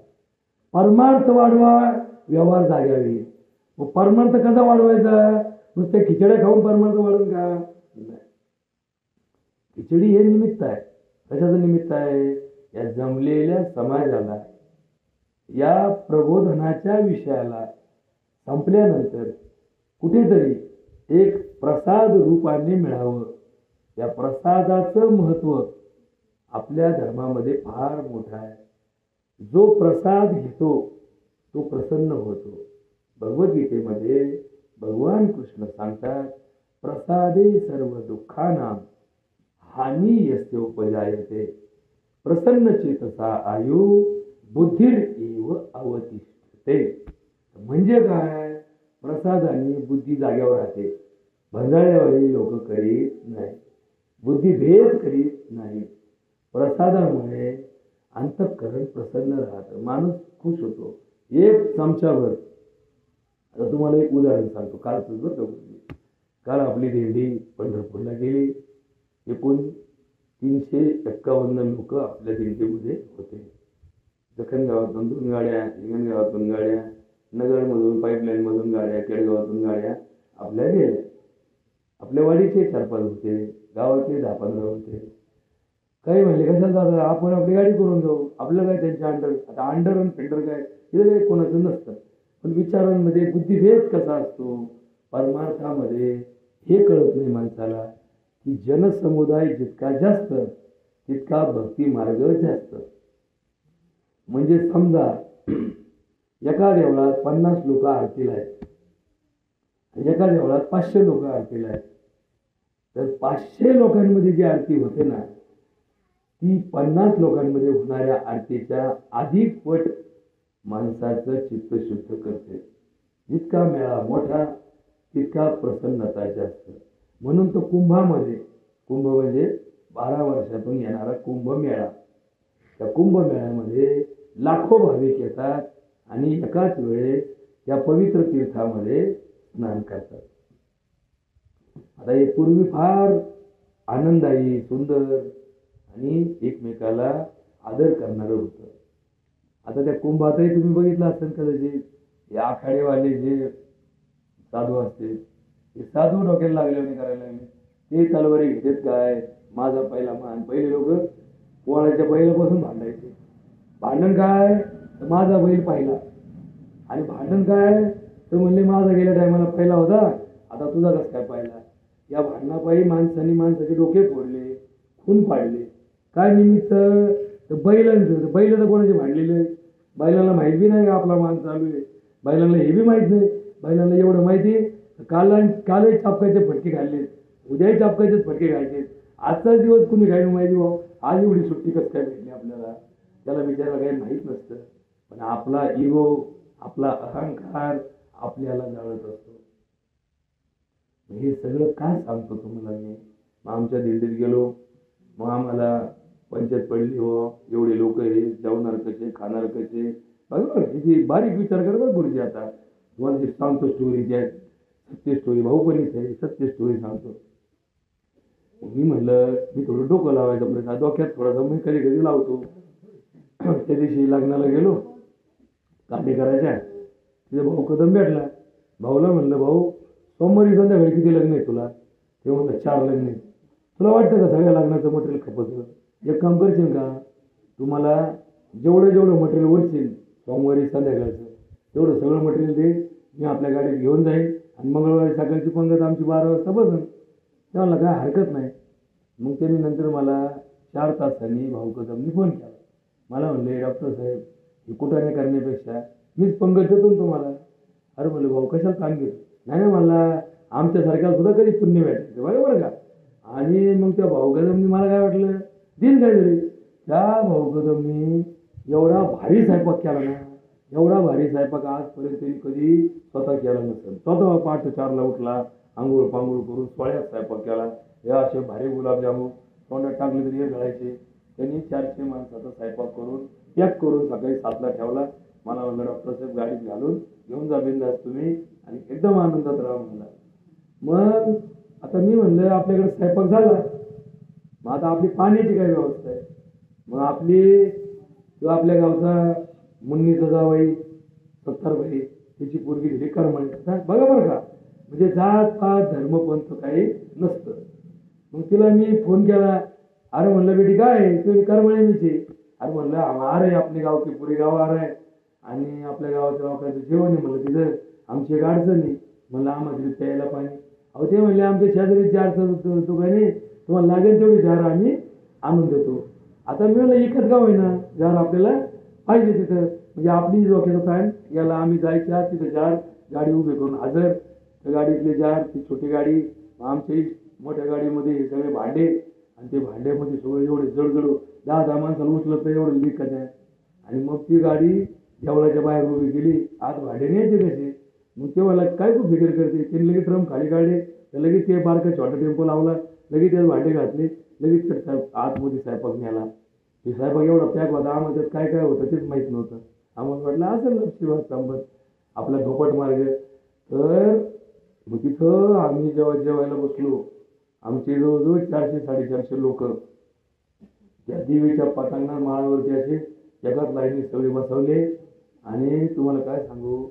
परमार्थ वाढवा, व्यवहार जाग्यावर येईल. मग परमार्थ कसा वाढवायचा? नुसते खिचड्या खाऊन परमार्थ वाढून का? नाही. खिचडी हे निमित्त आहे. कशाचं निमित्त आहे? या जमलेल्या समाजाला, या प्रबोधनाच्या विषयाला संपल्यानंतर कुठेतरी एक प्रसाद रूपाने मिळावं. या प्रसादाचं महत्व आपल्या धर्मामध्ये फार मोठं आहे. जो प्रसाद घेतो तो प्रसन्न होतो. भगवद्गीतेमध्ये भगवान कृष्ण सांगतात, प्रसादे सर्व दुःखानां हानी यस्य उपजायते प्रसन्न चेतसा आयु बुद्धिर एव अवतिष्ठते. म्हणजे काय? प्रसादाने बुद्धी जाग्यावर राहते. भंजाळ्यावाली लोक करीत नाही, बुद्धिभेद करीत नाही. प्रसादामुळे अंतःकरण प्रसन्न राहतं, माणूस खुश होतो. एक चमचाभर. आता तुम्हाला एक उदाहरण सांगतो. कालच बरं का, काल आपली दिंडी पंढरपूरला गेली. एकूण 351 लोक आपल्या दिंडीमध्ये होते. दखन गावातून 2 गाड्या, हिंगणगावातून गाड्या, नगरमधून पाईपलाईन मधून गाड्या, केडगावातून गाड्या आपल्या गेल्या. आपल्या वाडीचे 4-5 होते, गावातले 10-15 होते. काही म्हणले कशाला दादा, आपण आपली गाडी करून जाऊ, आपलं काय त्यांच्या अंडर. आता अंडर आणि फिल्डर काय हे कोणाचं नसतं. पण विचारांमध्ये बुद्धिभेद कसा असतो, परमार्थामध्ये हे कळत नाही माणसाला की जनसमुदाय जितका जास्त तितका भक्ती मार्ग जास्त. म्हणजे समजा एका देवळात 50 लोक आरतीला आहेत, एका देवळात 500 लोक आरतीला आहेत. तर 500 लोकांमध्ये जी आरती होते ना, ती 50 लोकांमध्ये होणाऱ्या आरतीच्या अधिक पट माणसाचं चित्त शुद्ध करते. जितका मेळा मोठा तितका प्रसन्नता जास्त. म्हणून तो कुंभामध्ये, कुंभ म्हणजे 12 वर्षातून येणारा कुंभमेळा, त्या कुंभमेळ्यामध्ये लाखो भाविक येतात आणि एकाच वेळेस या पवित्र तीर्थामध्ये स्नान करतात. आता हे पूर्वी फार आनंदायी, सुंदर आणि एकमेकाला आदर करणारं होतं. आता त्या कुंभातही तुम्ही बघितलं असेल कदाचित, हे आखाडेवाले जे साधू असते, ते साधू डोक्याला लागले करायला लागले, ते तलवारी घेतात काय, माझा पहिला मान. पहिले लोक पोळ्याच्या बैलापासून भांडायचे. भांडण काय, तर माझा बैल पहिला. आणि भांडण काय, तर म्हणले माझा गेल्या टायमाला पहिला होता, आता तुझा कस काय पहिला. या भांडणापायी माणसाने माणसाचे डोके फोडले, खून पाडले. काय निमित्त, तर बैलांचं. बैल तर कोणाचे भांडलेले, बैलांना माहित बी नाही का आपला मान चालू आहे. बैलांना हे बी माहित नाही. बैलांना एवढं माहिती, कालही चापकाचे फटके खाल्ले, उद्याही चापकाचेच फटके खायचे. आजचा दिवस कुणी काही माहिती भाऊ, आज एवढी सुट्टी कसं काय भेटली आपल्याला, त्याला बिचारायला काही माहीत नसतं. पण आपला इगो, आपला अहंकार आपल्याला जाळत असतो. हे सगळं काय सांगतो तुम्हाला मी. मग आमच्या दिल्लीत गेलो, मग आम्हाला पंचायत पडली, हो एवढे लोक हे जेवणार कसे, खाणार कसे. बरोबर, किती बारीक विचार कर बरं गुरुजी. आता तुम्हाला जे सांगतो स्टोरी, त्या सत्य स्टोरी, भाऊ पण इथे सत्य स्टोरी सांगतो. मी म्हणलं मी थोडं डोकं लावायचं प्रयत्न, डोक्यात थोडासा मी कधी कधी लावतो. त्या दिवशी लग्नाला गेलो, कांदे करायच्या, तिथे भाऊ कदम भेटला. भाऊला म्हणलं, भाऊ सोमवारी संध्याकाळी किती लग्न आहे तुला. ते म्हणलं 4 लग्न आहे. तुला वाटतं का सगळ्या लग्नाचं मटेरियल खपतं. एक काम करशील का, तुम्हाला जेवढं मटेरियल वरशील सोमवारी संध्याकाळचं, तेवढं सगळं मटेरियल दे, मी आपल्या गाडीत घेऊन जाईल आणि मंगळवारी सकाळची पंगत आमची 12 वाजता बसन. त्याला काय हरकत नाही. मग त्यांनी नंतर मला 4 तासांनी भाऊ कदमनी फोन केला. मला म्हणले, डॉक्टर साहेब हे कुठाने करण्यापेक्षा मीच पंगत देतो तुम्हाला. अरे म्हणलं भाऊ कशाला काम घेतो. नाही ना, मला आमच्यासारख्याला सुद्धा कधी पुण्य भेटायचं बरोबर का. आणि मग त्या भाऊ कदमनी मला काय वाटलं, दिन काय तरी. त्या भाऊ कदमनी एवढा भारी स्वयंपाक केला ना, एवढा भारी स्वयंपाक आजपर्यंत त्यांनी कधी स्वतः केला नसेल. स्वतः पहाटे 4ला उठला, आंघोळ पांघोळ करून सोळ्यात स्वयंपाक केला. हे असे भारी गुलाबजामुन तोंडात टाकले तरी हे घालायचे. त्यांनी 400 माणसाचा स्वयंपाक करून पॅक करून सकाळी 7ला ठेवला. मला म्हणलं, डॉक्टर साहेब गाडीत घालून घेऊन जा बिंदास तुम्ही आणि एकदम आनंदात राहा म्हणला. मग आता मी म्हणलं आपल्याकडे स्वयंपाक झाला, मग आता आपली पाण्याची काय व्यवस्था आहे. मग आपली किंवा आपल्या गावचा मुन्नीचा जावई 70 भाई, त्याची पोरगी दिली करमळे. बघा बरं का, म्हणजे जात पात धर्म पंथ काही नसतं. मग तिला मी फोन केला. अरे म्हणलं बेटी काय, तुझी करमळे मीची. अरे म्हणलं अरे आपली गाव की पुरी गाव आ आहे आणि आपल्या गावाच्या लोकांचं जेवण आहे. म्हणलं तिथं आमची एक अडचण आहे. म्हणलं आम्हाला तिथे प्यायला पाणी. अहो ते म्हणले आमच्या शेजारी जारचं दुकाने, तुम्हाला लागेल तेवढी जार आम्ही आणून देतो. आता मी म्हणलं एकच गाव आहे ना, जार आपल्याला पाहिजे तिथं. म्हणजे आपली डोक्याचं प्लॅन याला आम्ही जायच्या तिथं जार गाडी उभी करून हजर. त्या गाडीतले जार, ती छोटी गाडी, आमच्या मोठ्या गाडीमध्ये हे सगळे भांडे, आणि ते भांड्यामध्ये सगळं एवढे जडजड 10 माणसाला उचलत तर एवढं लिकत आहे. आणि मग ती गाडी देवळाच्या बाहेर उभी गेली. आत भांडे न्यायचे कसे. मग तेव्हा काय खूप फिकर करते. त्यांनी लगेच ड्रम खाली काढले, तर लगेच ते बारका छोटा टेम्पो लावला, लगेच त्यात भांडे घातले, लगेच आतमध्ये स्वयंपाक न्याला. ते स्वयंपाक एवढा पॅक होता, आम्हाला त्यात काय काय होतं तेच माहीत नव्हतं. आम्हाला वाटलं असेल शिवाय सांबत आपला धोपट मार्ग. तर मग तिथं आम्ही जेव्हा जेवायला बसलो, आमचे जवळजवळ 400-450 लोक त्या देवीच्या पटांगण माळावरती असे एकाच लाईनी सगळे बसवले. आणि तुम्हाला काय सांगू,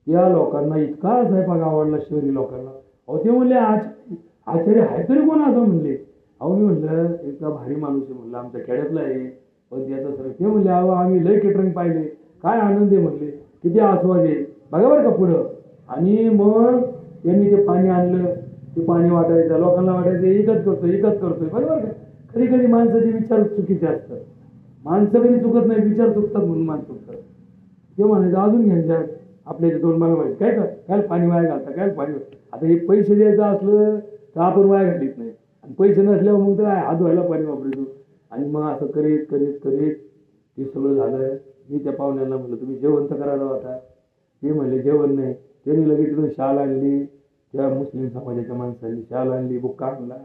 त्या लोकांना इतका स्वयंपाक आवडला शहरी लोकांना. अहो ते म्हणले आचार्य आहे तरी कोण असं म्हणले. अहो मी म्हणलं इतका भारी माणूस आहे म्हणलं, आमच्या खेड्यातला आहे पण त्याचं सर. ते म्हणले अहो आम्ही लय केटरिंग पाहिले, काय आनंद आहे म्हणले, किती आस्वाद आहे बघा बरं का पुढं. आणि मग त्यांनी ते पाणी आणलं, ते पाणी वाटायचं, लोकांना वाटायचं एकच करतोय बरोबर का. कधी कधी माणसाचे विचार चुकीचे असतात. माणसं कधी चुकत नाही, विचार चुकतात म्हणून माणसं चुकतात. ते म्हणायचं अजून घ्यायच्या आपल्या इथे 2 मला माहिती काय पाणी वाया घालता, काय पाणी. आता हे पैसे द्यायचं असलं तर आपण वाया घालीत नाही, आणि पैसे नसल्यावर मग तर हात धुवायला पाणी वापरायचो. आणि मग असं करीत करीत करीत ते सगळं झालं. मी त्या पाहुण्याला म्हणलं तुम्ही जेवण तर करायला होता. ते म्हणले जेवण नाही. त्यांनी लगेच तिथून शाल आणली, त्या मुस्लिम समाजाच्या माणसांनी शाल आणली, बुक्का आणला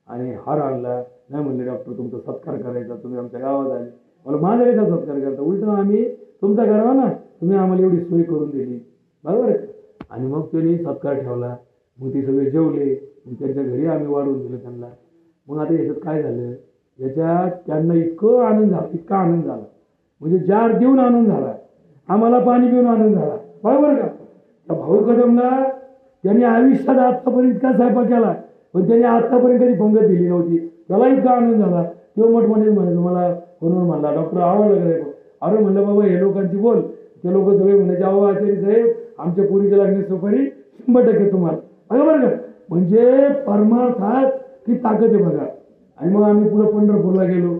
आणि हार आणला. नाही म्हणले डॉक्टर तुमचा सत्कार करायचा, तुम्ही आमच्या गावात आले. मला माझा कसा सत्कार करता, उलट आम्ही तुमचा करावा ना, तुम्ही आम्हाला एवढी सोय करून दिली बरोबर. आणि मग त्यांनी सत्कार ठेवला. मग ते सगळे जेवले. मग त्यांच्या घरी आम्ही वाढवून दिलं त्यांना. मग आता याच्यात काय झालं, याच्यात त्यांना इतका आनंद झाला म्हणजे जार देऊन आनंद झाला, आम्हाला पाणी पिऊन आनंद झाला, बरोबर का. त्या भाऊ कदमला त्यांनी आयुष्यात आतापर्यंत इतका स्वयंपाक केला, पण त्यांनी आतापर्यंत कधी पंगत दिली नव्हती, त्याला इतका आनंद झाला. तो मोठमोठे म्हणायचं, मला फोनवर म्हणला, डॉक्टर आवडलं का. अरे म्हणलं बाबा हे लोकांची बोल. ते लोक सगळे म्हणायचे, अहो आचार्य साहेब आमच्या पोरीच्या लागण्याची सुपारी 100% तुम्हाला, बरोबर का. म्हणजे परमार्थात की ताकद आहे बघा. आणि मग आम्ही पुढे पंढरपूरला गेलो,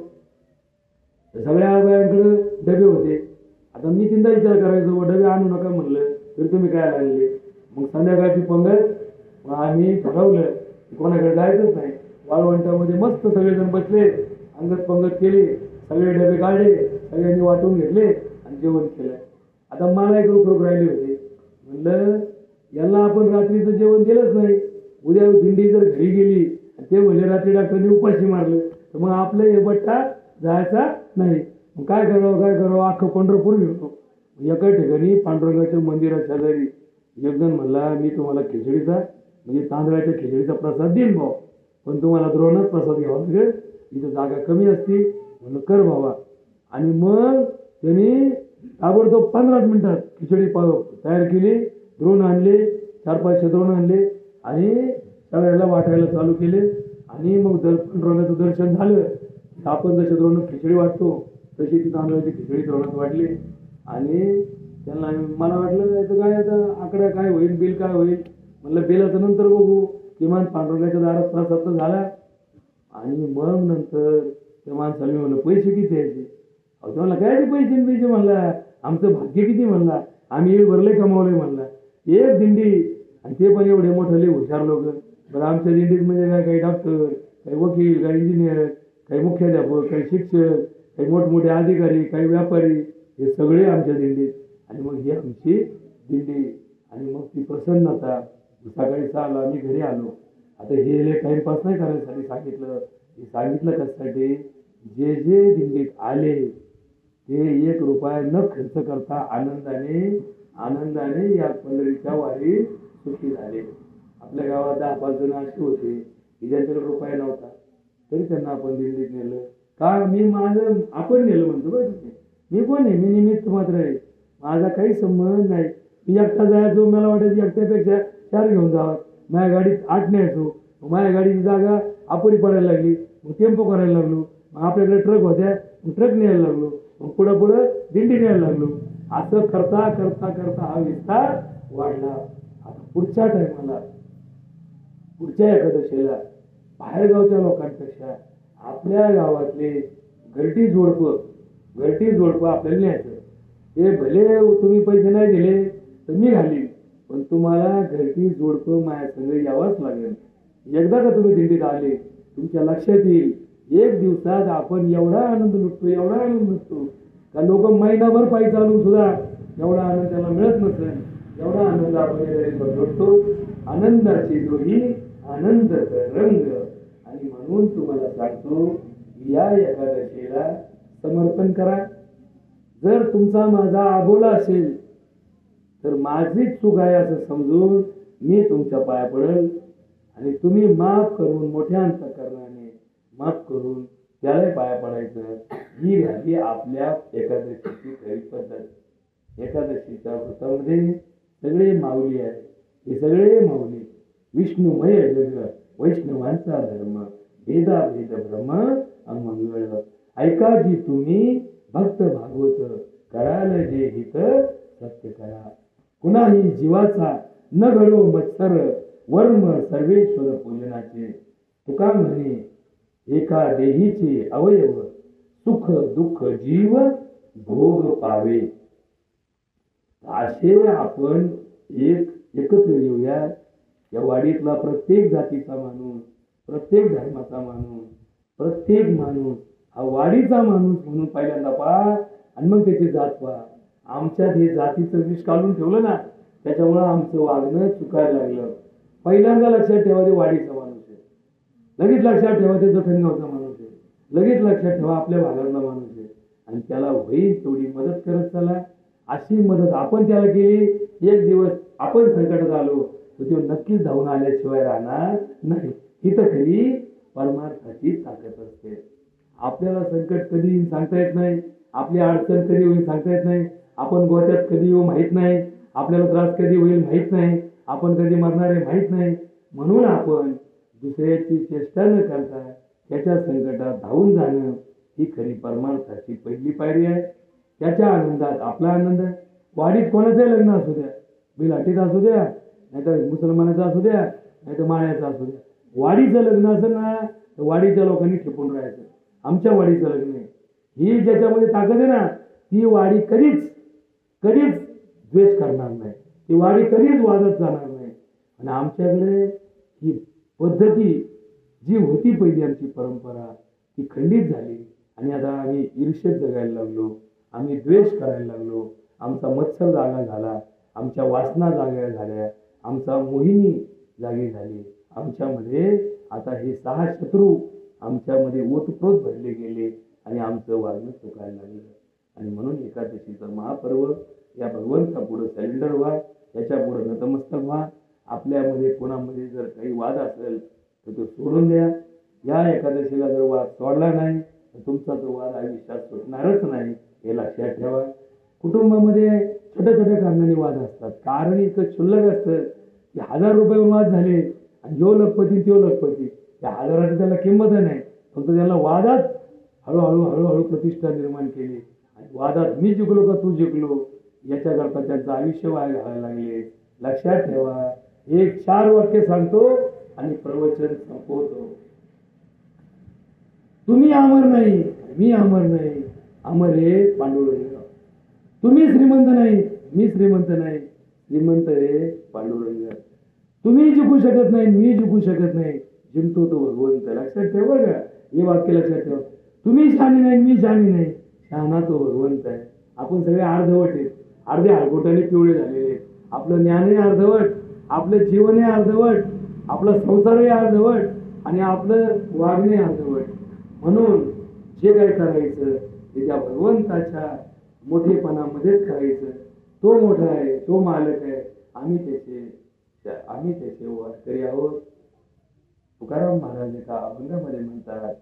सगळ्या बायांकडे डबे होते. आता मी तीनदा विचार करायचो, डबे आणू नका म्हणलं तरी तुम्ही काय आणले. मग संध्याकाळची पंगत, मग आम्ही ठरवलं कोणाकडे जायचंच नाही. वाळवंटामध्ये मस्त सगळेजण बसले, अंगत पंगत केली, सगळे डबे काढले, सगळ्यांनी वाटून घेतले आणि जेवण केलं. आता मला एक रोख राहिले होते, म्हणलं यांना आपण रात्रीचं जेवण दिलंच नाही, उद्या दिंडी जर घरी गेली ते म्हणले रात्री डॉक्टरने उपाशी मारलं तर मग आपलं हे बट्टा जायचा नाही. मग काय करावं अख्खं पंढरपूर घेतो. एका ठिकाणी पांडुरंगाच्या मंदिराच्या शेजारी एक जण म्हणला, मी तुम्हाला खिचडीचा म्हणजे तांदळाच्या खिचडीचा प्रसाद देईन भाऊ, पण तुम्हाला द्रोणच प्रसाद घ्यावा लागेल, इथं जागा कमी असती, म्हणलं कर बाबा. आणि मग त्यांनी ताबडतोब 15 मिनिटात खिचडी तयार केली, द्रोण आणले, 4-5 द्रोण आणले आणि सगळ्याला वाटायला चालू केले. आणि मग पांडुरंगाचं दर्शन झालं, आपण जसे द्रोणात खिचडी वाटतो तशी ती तांदळाची खिचडी द्रोणात वाटली. आणि त्यांना मला वाटलं याचं काय, आता आकडा काय होईल, बिल काय होईल. म्हणलं बिलाचं नंतर बघू, किमान पांडुरंगाच्या दारात प्रसाद झाला. आणि मग नंतर त्या माणसाला मी म्हणलं पैसे किती यायचे. अहो तुम्हाला काय ते पैसे म्हणला, आमचं भाग्य किती म्हणला, आम्ही एक भरले कमावले म्हणला. एक दिंडी आणि ते पण एवढे मोठे हुशार लोक. बरं आमच्या दिंडीत म्हणजे काय, काही डॉक्टर, काही वकील, काही इंजिनियर, काही मुख्याध्यापक, काही शिक्षक, काही मोठमोठे अधिकारी, काही व्यापारी, हे सगळे आमच्या दिंडीत. आणि मग ही आमची दिंडी. आणि मग ती प्रसन्नता. सकाळी 6ला आम्ही घरी आलो. आता हे टाइमपास नाही करायसाठी सांगितलं, हे सांगितलं कशासाठी, जे जे दिंडीत आले ते 1 रुपया न खर्च करता आनंदाने या पंढरीच्या वारी सुखी झाले. आपल्या गावात 10-5 जण असे होते की ज्यांच्याकडे रुपया नव्हता, तरी त्यांना आपण दिंडीत नेलं. का आपण नेलं म्हणतो बरं. मी कोण आहे, मी निमित्त मात्र आहे, माझा काही संबंध नाही. मी एकटा जायचो, मला वाटायचं एकट्यापेक्षा 4 घेऊन जावं. माझ्या गाडीत 8 न्यायचो, माझ्या गाडीची जागा अपुरी पडायला लागली, मग टेम्पो करायला लागलो. मग आपल्याकडे ट्रक होत्या, मग ट्रक न्यायला लागलो, मग पुढं दिंडी न्यायला लागलो. असं करता करता करता हा विस्तार वाढला. आता पुढच्या टायमाला, पुढच्या एकादशीला बाहेरगावच्या लोकांपेक्षा आपल्या गावातले घरटी जोडपं आपल्याला न्यायचं. हे भले तुम्ही पैसे नाही दिले तर मी घालीन, पण तुम्हाला घरटी जोडपं माझ्या संग यावंच लागेल. एकदा का तुम्ही दिंडीत आले, तुमच्या लक्षात येईल 1 दिवसात आपण एवढा आनंद लुटतो का लोक महिनाभर पायी चालून सुद्धा एवढा आनंद त्याला मिळत नसेल. एवढा आनंद आपण लुटतो. आनंदाची दोही आनंद रंग. आणि म्हणून तुम्हाला सांगतो, या एकादशीला समर्पण करा. जर तुमचा माझा अबोला असेल तर माझीच चूक आहे असं समजून मी तुमच्या पाया पडेल आणि तुम्ही माफ करून, मोठ्या अंतःकरणाने माफ करून त्याला पाया पडायचं. ही झाली आपल्या एकादशीची खरी पद्धत. एकादशीच्या व्रतामध्ये सगळे माऊली आहेत. हे सगळे माऊली विष्णुमय जग, वैष्णवांचा धर्म, भेदाभेद भ्रम अमंगळ. ऐका जी तुम्ही भक्त भागवत, कराल जे हित सत्य करा. कुणाही जीवाचा न घडो मत्सर, वर्म सर्वेश्वर पूजनाचे. तुका म्हणे एका देहीचे अवयव, सुख दुःख जीव भोग पावे. असे आपण एकत्र येऊया. या वाडीतला प्रत्येक जातीचा माणूस, प्रत्येक धर्माचा माणूस, प्रत्येक माणूस हा वाडीचा माणूस म्हणून पहिल्यांदा पहा आणि मग त्याची जात पहा. आमच्यात हे जातीचं विष काढून ठेवलं ना, त्याच्यामुळं आमचं वागणं चुकायला लागलं. पहिल्यांदा लक्षात ठेवा ते वाडीचा माणूस आहे, लगेच लक्षात ठेवा ते जखणगावचा माणूस आहे, लगेच लक्षात ठेवा आपल्या भागातला माणूस आहे. आणि त्याला होईल तेवढी मदत करत चला. अशी मदत आपण त्याला केली, एक दिवस आपण संकटात आलो तर तो नक्कीच धावून आल्याशिवाय राहणार नाही. ही तर खरी परमार्थाची ताकद असते. आपल्याला संकट कधी येईल सांगता येत नाही, आपली अडचण कधी होईल सांगता येत नाही, आपण गोत्यात कधी येऊ माहित नाही, आपल्याला त्रास कधी होईल माहित नाही, आपण कधी मरणार आहे माहित नाही. म्हणून आपण दुसऱ्याची चेष्टा न करता त्याच्या संकटात धावून जाणं ही खरी परमार्थाची पहिली पायरी आहे. त्याच्या आनंदात आपला आनंद. वाडीत कोणाचंही लग्न असू द्या, बिलाटीत असू द्या, नाहीतर मुसलमानाचं असू द्या, नाहीतर माळ्याचं असू द्या, वाडीचं लग्न असेल ना तर वाडीच्या लोकांनी ठेपून राहायचं. आमच्या वाडीचं लग्न आहे, ही ज्याच्यामध्ये ताकद आहे ना ती वाडी कधीच कधीच द्वेष करणार नाही, ती वाडी कधीच वादत जाणार नाही. आणि आमच्याकडे ही पद्धती जी होती पहिली आमची परंपरा ती खंडित झाली आणि आता आम्ही ईर्ष्येत जगायला लागलो, आम्ही द्वेष करायला लागलो, आमचा मत्सर जागा झाला, आमच्या वासना जागा झाल्या, आमचा मोहिनी जागी झाली. आमच्यामध्ये आता हे 6 शत्रू आमच्यामध्ये ओतप्रोत भरले गेले आणि आमचं वागणं चुकायला लागलं. आणि म्हणून एकादशीचं महापर्व या भगवंता पुढे सरेंडर व्हा, याच्या पुढे नतमस्तक व्हा. आपल्यामध्ये कोणामध्ये जर काही वाद असेल तर तो सोडून द्या. या एकादशीला जर वाद सोडला नाही तर तुमचा तो वाद आयुष्यात सुटणारच नाही, हे लक्षात ठेवा. कुटुंबामध्ये छोट्या छोट्या कारणाने वाद असतात, कारण इतकं क्षुल्लक असतं की 1000 रुपये वाद झाले आणि जो लखपती तो लखपती, त्या 1000ची त्याला किंमत नाही, फक्त त्याला वादात हळूहळू हळूहळू प्रतिष्ठा निर्माण केली आणि वादात मी जिंकलो का तू जिंकलो याच्याकरता त्यांचं आयुष्य वाया घालायला लागले. लक्षात ठेवा. एक 4 वाक्य सांगतो आणि प्रवचन संपवतो. तुम्ही अमर नाही, मी अमर नाही, अमर हे पांडुरंग. तुम्ही श्रीमंत नाही, मी श्रीमंत नाही, श्रीमंत हे पांडुरंग. तुम्ही जिंकू शकत नाही, मी जिंकू शकत नाही, जिंकतो तो भगवंत. लक्षात ठेवा का, हे वाक्य लक्षात ठेवा. तुम्ही शहाणी नाही, मी शहाणी नाही, शहाणा तो भगवंत आहे. आपण सगळे अर्धवट आहेत, अर्धे हलकोटाने पिवळे झालेले आहेत. आपलं ज्ञानही अर्धवट, आपलं जीवनही अर्धवट, आपला संसारही अर्धवट आणि आपलं वागणे अर्धवट. म्हणून जे काय करायचं ते त्या भगवंताच्या मोठेपणामध्येच करायचं. तो मोठा आहे, तो मालक आहे, आम्ही त्याचे वारकरी आहोत. तुकाराम महाराज एका अभंगामध्ये म्हणतात,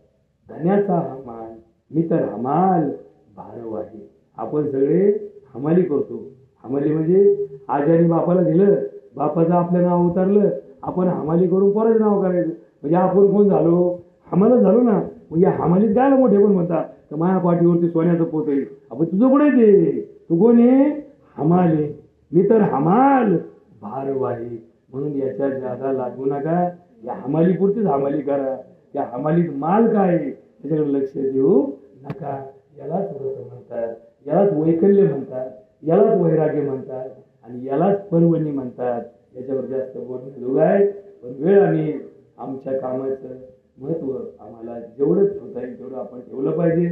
धन्याचा हा मान मी तर हमाल भारवाही. आपण सगळे हमाली करतो. हमाली म्हणजे आजारी बापाला दिलं, बापाचं आपलं नाव उतरलं, आपण हमाली करून पोराचं नाव करायचं. म्हणजे आपण कोण झालो, हमाला झालो ना. म्हणजे हमालीत काय मोठे पण म्हणतात तर माया पाठीवरती सोन्याचं पोत आहे. आपण तुझं कोण आहे ते, तू कोण आहे, हमाल आहे. मी तर हमाल भारवाही. म्हणून याच्या जादा लागू नका, या हमालीपुरतीच हमाली करा. त्या हमालीत माल काय त्याच्याकडे लक्ष देऊ नका. यालाच व्रत म्हणतात, यालाच वैकल्य म्हणतात, यालाच वैराग्य म्हणतात आणि यालाच पर्वणी म्हणतात. याच्यावर जास्त बोलणं लोक आहे, पण वेळ आणि आमच्या कामाचं महत्व आम्हाला जेवढं ठेवता येईल तेवढं आपण ठेवलं पाहिजे.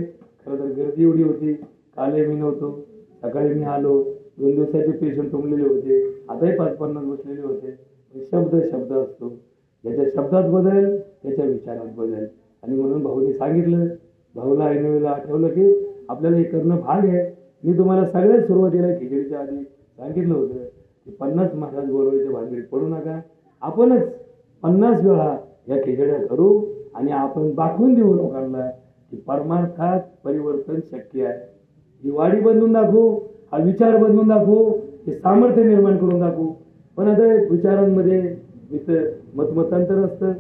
खरं तर गर्दी एवढी होती, कालही मी नव्हतो, सकाळी मी आलो, 2 दिवसाचे पेशंट तुंबलेले होते, आताही 5-50 बसलेले होते. शब्द असतो, ज्याच्या शब्दात बदल त्याच्या विचारात बदल. आणि म्हणून भाऊने सांगितलं, भाऊला ऐनवेळेला आठवलं की आपल्याला हे करणं भाग आहे. मी तुम्हाला सगळ्यात सुरुवातीला खिचडीच्या आधी सांगितलं होतं की 50 महाराज बोलवायच्या भानगडीत पडू नका. आपणच 50 वेळा या खिचड्या करू आणि आपण दाखवून देऊ लोकांना की परमार्थात परिवर्तन शक्य आहे. ही वाडी बदलून दाखवू, हा विचार बदलून दाखवू, हे सामर्थ्य निर्माण करून दाखवू. पण आता विचारांमध्ये मतमतांतर असतं.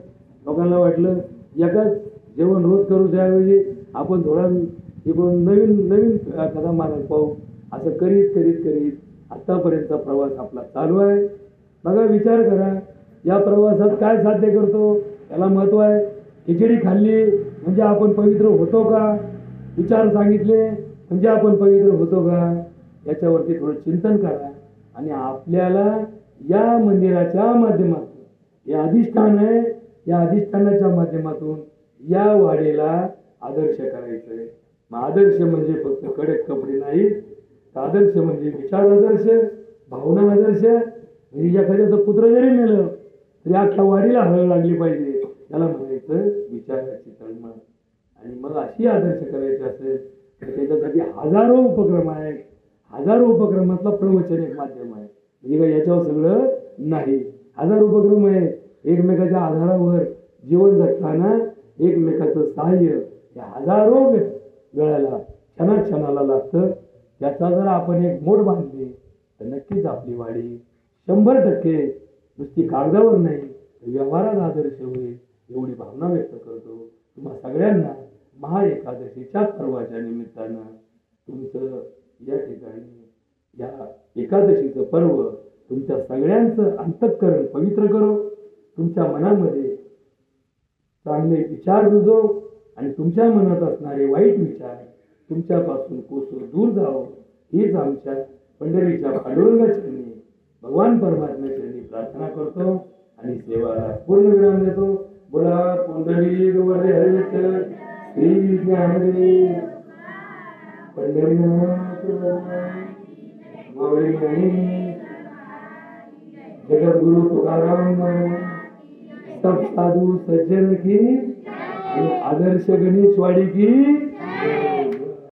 लोकांना वाटलं एकाच जेवण रोज करू त्याऐवजी आपण थोडा नवीन कथा मारत पाहू. असं करीत आतापर्यंतचा प्रवास आपला चालू आहे. बघा, विचार करा, या प्रवासात काय साध्य करतो याला महत्व आहे. खिचडी खाल्ली म्हणजे आपण पवित्र होतो का, विचार सांगितले म्हणजे आपण पवित्र होतो का, याच्यावरती थोडं चिंतन करा. आणि आपल्याला या मंदिराच्या माध्यमातून, हे अधिष्ठान आहे, या अधिष्ठानाच्या माध्यमातून या वाडीला आदर्श करायचंय. मग आदर्श म्हणजे फक्त कडक कपडे नाही, आदर्श म्हणजे विचार आदर्श, भावना आदर्श. म्हणजे एखाद्याचं पुत्र जरी नेलं तरी अख्ख्या वाडीला हळ लागली पाहिजे, त्याला म्हणायचं विचाराची तळमळ. आणि मग अशी आदर्श करायचे असेल तर त्याच्यासाठी हजारो उपक्रम आहेत. हजारो उपक्रमातला प्रवचन एक माध्यम आहे. म्हणजे काय याच्यावर सगळं नाही, हजार उपक्रम आहे. एकमेकाच्या आधारावर जीवन जगताना एकमेकाचं सहाय्य हे हजारो वेळेला क्षणाला लागतं. त्याचा जर आपण एक मोड बांधली तर नक्कीच आपली वाडी 100% नुसती कागदावर नाही तर व्यवहारात आदर्श होईल एवढी भावना व्यक्त करतो. तुम्हा सगळ्यांना महाएकादशीच्या पर्वाच्या निमित्तानं तुमचं या ठिकाणी या एकादशीचं पर्व तुमच्या सगळ्यांचं अंतःकरण पवित्र करो. तुमच्या मनामध्ये चांगले विचार रुजव आणि तुमच्या मनात असणारे वाईट विचार तुमच्यापासून कोसो दूर जावं हीच आमच्या पंढरीच्या पांडुरंगाचरणी भगवान परमात्म्याचरणी प्रार्थना करतो आणि सेवाला पूर्ण विराम देतो. बोला पुंडलिक वरदे हरिविठ्ठल श्री ज्ञानदेव पंढरीनाथ माऊली ज्ञानी जगद्गुरु तुकाराम सब साधु सज्जन की आणि आदर्श गणेशवाडी की